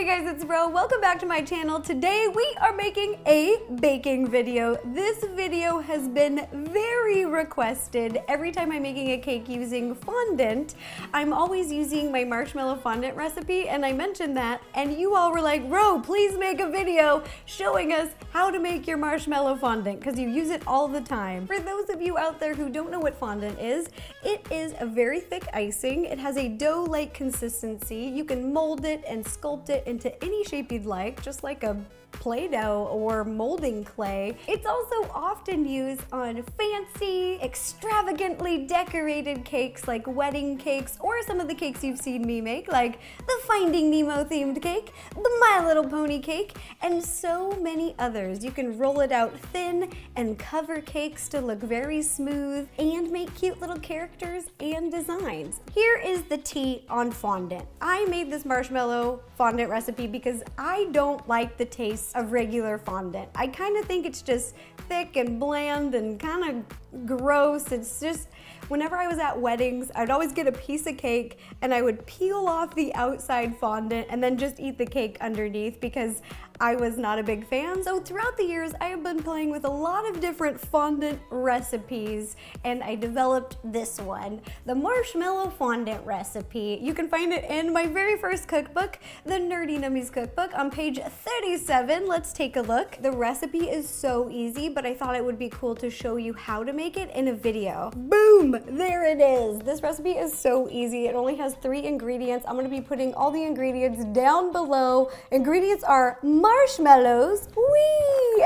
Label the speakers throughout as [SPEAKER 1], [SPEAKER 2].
[SPEAKER 1] Hey guys, it's Bro. Welcome back to my channel. Today we are making a baking video. This video has been very requested. Every time I'm making a cake using fondant, I'm always using my marshmallow fondant recipe, and I mentioned that, and you all were like, Bro, please make a video showing us how to make your marshmallow fondant, because you use it all the time. For those of you out there who don't know what fondant is, it is a very thick icing. It has a dough-like consistency. You can mold it and sculpt it into any shape you'd like, just like a Play-Doh or molding clay. It's also often used on fancy, extravagantly decorated cakes like wedding cakes, or some of the cakes you've seen me make, like the Finding Nemo themed cake, the My Little Pony cake, and so many others. You can roll it out thin and cover cakes to look very smooth and make cute little characters and designs. Here is the tea on fondant. I made this marshmallow fondant recipe because I don't like the taste of regular fondant. I kind of think it's just thick and bland and kind of gross. It's just, whenever I was at weddings, I'd always get a piece of cake and I would peel off the outside fondant and then just eat the cake underneath because I was not a big fan. So throughout the years, I have been playing with a lot of different fondant recipes, and I developed this one, the marshmallow fondant recipe. You can find it in my very first cookbook, the Nerdy Nummies Cookbook, on page 37. Let's take a look. The recipe is so easy, but I thought it would be cool to show you how to make it in a video. Boom, there it is. This recipe is so easy. It only has 3 ingredients. I'm gonna be putting all the ingredients down below. Ingredients are marshmallows, whee,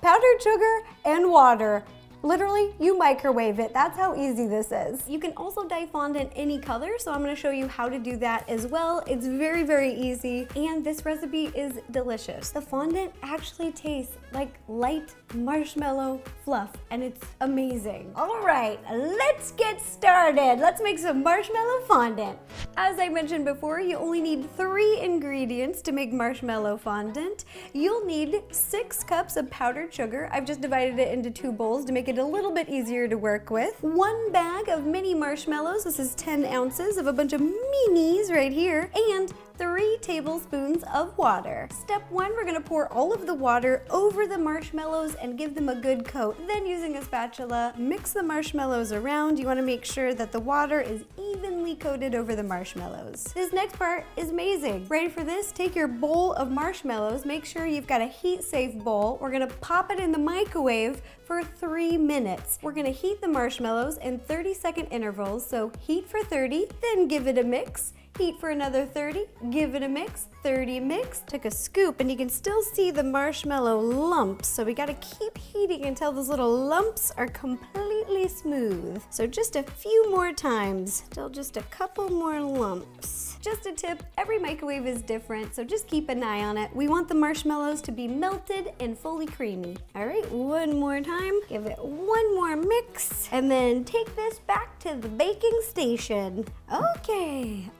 [SPEAKER 1] powdered sugar, and water. Literally, you microwave it. That's how easy this is. You can also dye fondant any color, so I'm gonna show you how to do that as well. It's very, very easy, and this recipe is delicious. The fondant actually tastes like light marshmallow fluff, and it's amazing. All right, let's get started. Let's make some marshmallow fondant. As I mentioned before, you only need 3 ingredients to make marshmallow fondant. You'll need 6 cups of powdered sugar. I've just divided it into 2 bowls to make it a little bit easier to work with. 1 bag of mini marshmallows. This is 10 ounces of a bunch of minis right here. And 3 tablespoons of water. Step 1, we're gonna pour all of the water over the marshmallows and give them a good coat. Then, using a spatula, mix the marshmallows around. You wanna make sure that the water is evenly coated over the marshmallows. This next part is amazing. Ready for this? Take your bowl of marshmallows. Make sure you've got a heat-safe bowl. We're gonna pop it in the microwave for 3 minutes. We're gonna heat the marshmallows in 30-second intervals. So heat for 30, then give it a mix. Heat for another 30, give it a mix, 30 mix. Took a scoop and you can still see the marshmallow lumps. So we gotta keep heating until those little lumps are completely smooth. So just a few more times, still just a couple more lumps. Just a tip, every microwave is different, so just keep an eye on it. We want the marshmallows to be melted and fully creamy. All right, one more time, give it one more mix, and then take this back to the baking station. Okay.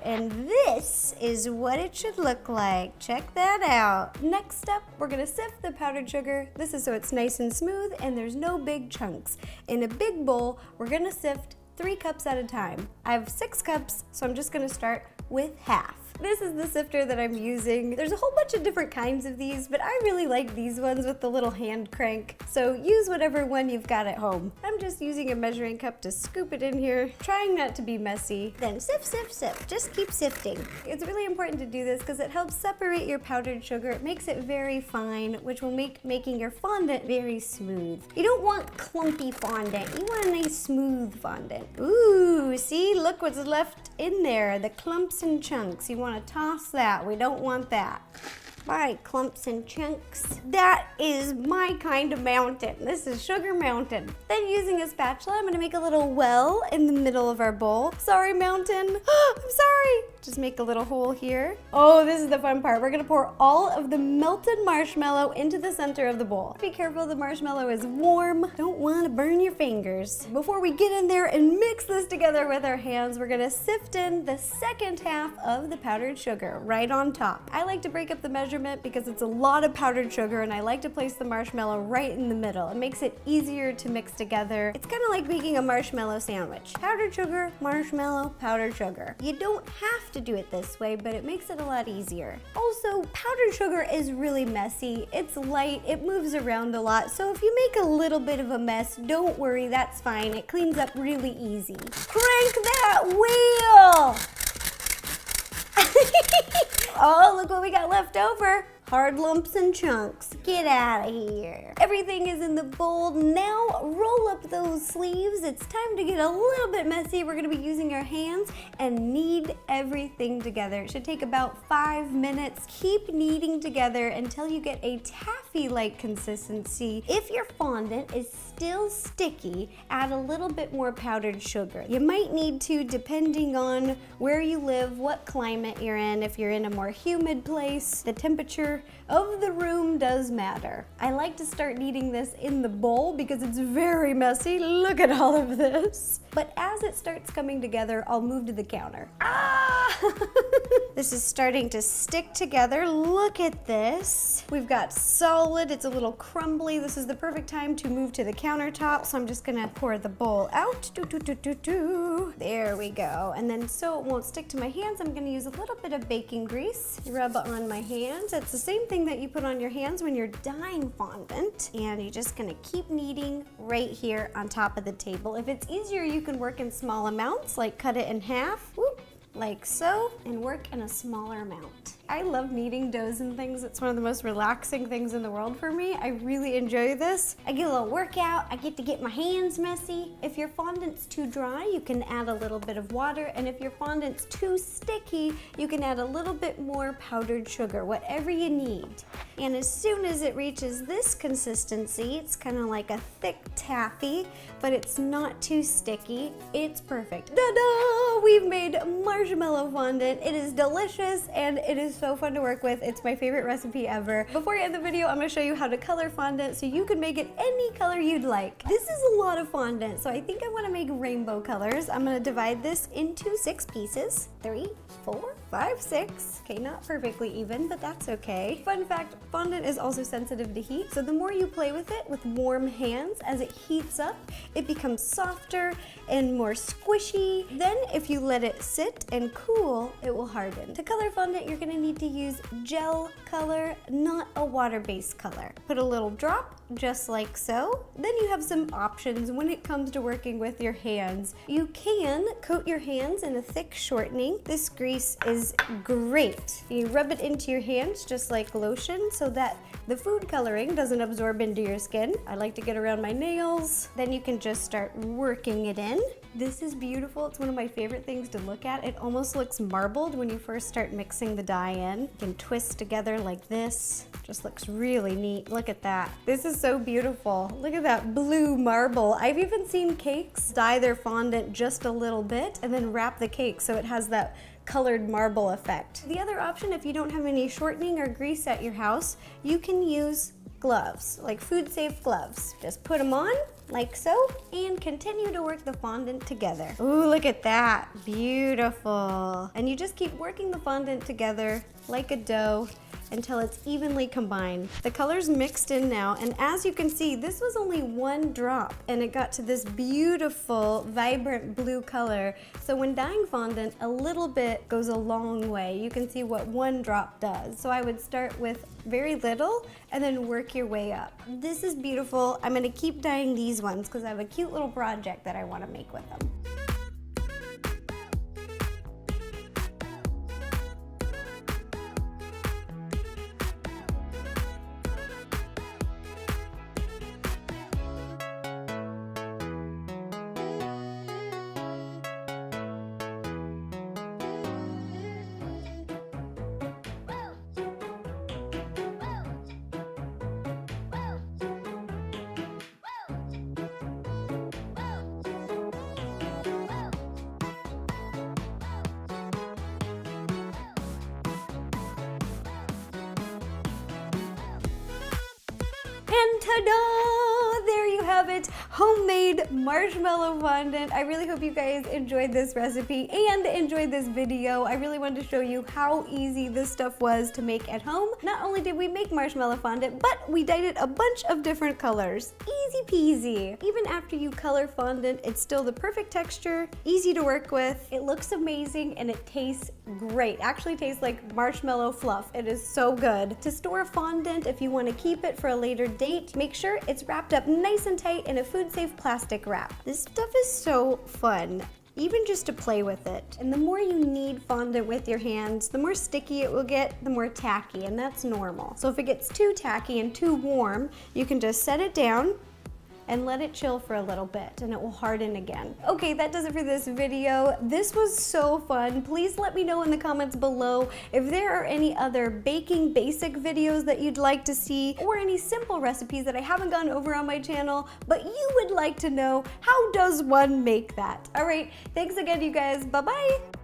[SPEAKER 1] And this is what it should look like. Check that out. Next step, we're gonna sift the powdered sugar. This is so it's nice and smooth and there's no big chunks. In a big bowl, we're gonna sift 3 cups at a time. I have 6 cups, so I'm just gonna start with half. This is the sifter that I'm using. There's a whole bunch of different kinds of these, but I really like these ones with the little hand crank. So use whatever one you've got at home. I'm just using a measuring cup to scoop it in here, trying not to be messy. Then sift, sift, sift. Just keep sifting. It's really important to do this because it helps separate your powdered sugar. It makes it very fine, which will make making your fondant very smooth. You don't want clumpy fondant. You want a nice smooth fondant. Ooh, see? Look what's left in there, the clumps and chunks. You want to toss that. We don't want that. All right, clumps and chunks. That is my kind of mountain. This is Sugar Mountain. Then, using a spatula, I'm gonna make a little well in the middle of our bowl. Sorry, Mountain. I'm sorry. Just make a little hole here. Oh, this is the fun part. We're gonna pour all of the melted marshmallow into the center of the bowl. Be careful, the marshmallow is warm. Don't wanna burn your fingers. Before we get in there and mix this together with our hands, we're gonna sift in the second half of the powdered sugar right on top. I like to break up the measurement measurement because it's a lot of powdered sugar and I like to place the marshmallow right in the middle. It makes it easier to mix together. It's kind of like making a marshmallow sandwich. Powdered sugar, marshmallow, powdered sugar. You don't have to do it this way, but it makes it a lot easier. Also, powdered sugar is really messy. It's light, it moves around a lot, so if you make a little bit of a mess, don't worry, that's fine. It cleans up really easy. Crank that wheel! Oh, look what we got left over. Hard lumps and chunks. Get out of here. Everything is in the bowl. Now roll up those sleeves. It's time to get a little bit messy. We're gonna be using our hands and knead everything together. It should take about 5 minutes. Keep kneading together until you get a taffy-like consistency. If your fondant is still sticky, add a little bit more powdered sugar. You might need to, depending on where you live, what climate you're in. If you're in a more humid place, the temperature of the room does matter. I like to start kneading this in the bowl because it's very messy. Look at all of this. But as it starts coming together, I'll move to the counter. Ah! This is starting to stick together. Look at this. We've got solid, it's a little crumbly. This is the perfect time to move to the countertop. So I'm just gonna pour the bowl out. There we go. And then so it won't stick to my hands, I'm gonna use a little bit of baking grease. Rub on my hands. It's the same thing that you put on your hands when you're dyeing fondant. And you're just gonna keep kneading right here on top of the table. If it's easier, you can work in small amounts, like cut it in half, whoop, like so, and work in a smaller amount. I love kneading doughs and things. It's one of the most relaxing things in the world for me. I really enjoy this. I get a little workout. I get to get my hands messy. If your fondant's too dry, you can add a little bit of water. And if your fondant's too sticky, you can add a little bit more powdered sugar, whatever you need. And as soon as it reaches this consistency, it's kind of like a thick taffy, but it's not too sticky. It's perfect. Ta-da! We've made marshmallow fondant. It is delicious and it is so fun to work with. It's my favorite recipe ever. Before I end the video, I'm gonna show you how to color fondant so you can make it any color you'd like. This is a lot of fondant, so I think I wanna make rainbow colors. I'm gonna divide this into 6 pieces. 3, 4, 5, 6. Okay, not perfectly even, but that's okay. Fun fact, fondant is also sensitive to heat, so the more you play with it with warm hands, as it heats up, it becomes softer and more squishy. Then if you let it sit and cool, it will harden. To color fondant, you're gonna need to use gel color, not a water-based color. Put a little drop, just like so. Then you have some options when it comes to working with your hands. You can coat your hands in a thick shortening. This grease is great. You rub it into your hands just like lotion so that the food coloring doesn't absorb into your skin. I like to get around my nails. Then you can just start working it in. This is beautiful. It's one of my favorite things to look at. It almost looks marbled when you first start mixing the dye in. You can twist together like this. Just looks really neat. Look at that. This is so beautiful. Look at that blue marble. I've even seen cakes dye their fondant just a little bit and then wrap the cake so it has that colored marble effect. The other option, if you don't have any shortening or grease at your house, you can use gloves, like food safe gloves. Just put them on like so and continue to work the fondant together. Ooh, look at that. Beautiful. And you just keep working the fondant together like a dough until it's evenly combined. The color's mixed in now, and as you can see, this was only 1 drop and it got to this beautiful, vibrant blue color. So when dyeing fondant, a little bit goes a long way. You can see what 1 drop does. So I would start with very little and then work your way up. This is beautiful. I'm gonna keep dyeing these ones because I have a cute little project that I wanna make with them. And ta-da! There you have it, homemade marshmallow fondant. I really hope you guys enjoyed this recipe and enjoyed this video. I really wanted to show you how easy this stuff was to make at home. Not only did we make marshmallow fondant, but we dyed it a bunch of different colors. Easy peasy. Even after you color fondant, it's still the perfect texture, easy to work with. It looks amazing and it tastes great. Actually tastes like marshmallow fluff. It is so good. To store fondant, if you want to keep it for a later date, make sure it's wrapped up nice and tight in a food-safe plastic wrap. This stuff is so fun, even just to play with it. And the more you knead fondant with your hands, the more sticky it will get, the more tacky, and that's normal. So if it gets too tacky and too warm, you can just set it down and let it chill for a little bit and it will harden again. Okay, that does it for this video. This was so fun. Please let me know in the comments below if there are any other baking basic videos that you'd like to see, or any simple recipes that I haven't gone over on my channel, but you would like to know how does one make that. All right, thanks again, you guys. Bye-bye.